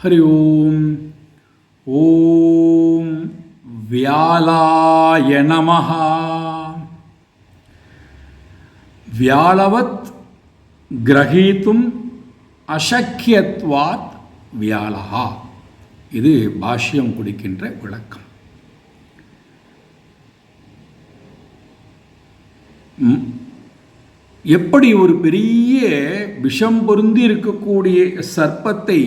ஹரி ஓம். ஓம் வியாலாய நமஹ. வியாலவத் கிரகீத்தும் அசக்கியத்வாத் வியாலஹா. இது பாஷ்யம் கொடுக்கின்ற விளக்கம். எப்படி ஒரு பெரிய விஷம் பொருந்தி இருக்கக்கூடிய சர்ப்பத்தை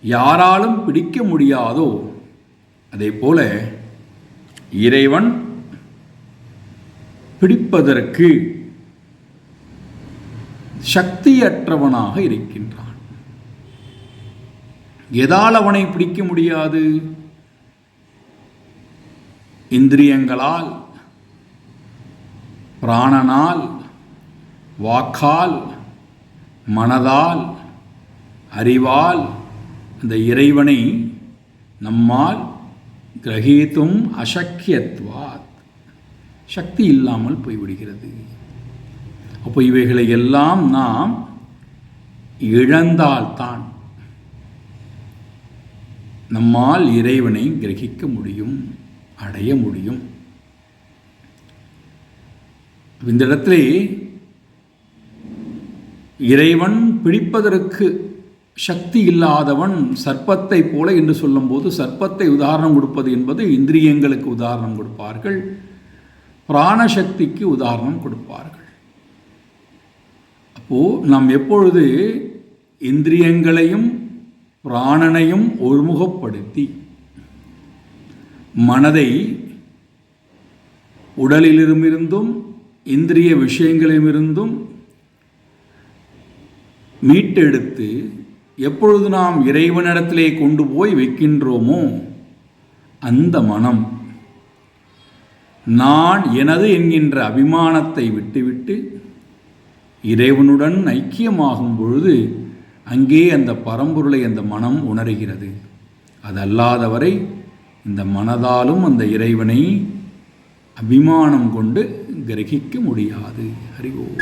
யாராலும் பிடிக்க முடியாதோ அதே போல இறைவன் பிடிப்பதற்கு சக்தியற்றவனாக இருக்கின்றான். எதால் அவனை பிடிக்க முடியாது? இந்திரியங்களால், பிராணனால், வாக்கால், மனதால், அறிவால் அந்த இறைவனை நம்மால் கிரகித்தும் அசக்கியத்வாத், சக்தி இல்லாமல் போய்விடுகிறது. அப்போ இவைகளை எல்லாம் நாம் இழந்தால்தான் நம்மால் இறைவனை கிரகிக்க முடியும், அடைய முடியும். இந்த இடத்திலே இறைவன் பிடிப்பதற்கு சக்தி இல்லாதவன் சர்ப்பத்தை போல என்று சொல்லும்போது, சர்ப்பத்தை உதாரணம் கொடுப்பது என்பது இந்திரியங்களுக்கு உதாரணம் கொடுப்பார்கள், பிராணசக்திக்கு உதாரணம் கொடுப்பார்கள். அப்போது நாம் எப்பொழுது இந்திரியங்களையும் பிராணனையும் ஒருமுகப்படுத்தி மனதை உடலிலிருந்தும் இந்திரிய விஷயங்களிலிருந்தும் மீட்டெடுத்து எப்பொழுது நாம் இறைவனிடத்திலே கொண்டு போய் வைக்கின்றோமோ அந்த மனம் நான் எனது என்கின்ற அபிமானத்தை விட்டுவிட்டு இறைவனுடன் ஐக்கியமாகும் பொழுது அங்கே அந்த பரம்பொருளை அந்த மனம் உணர்கிறது. அதல்லாதவரை இந்த மனதாலும் அந்த இறைவனை அபிமானம் கொண்டு கிரகிக்க முடியாது. ஹரி ஓம்.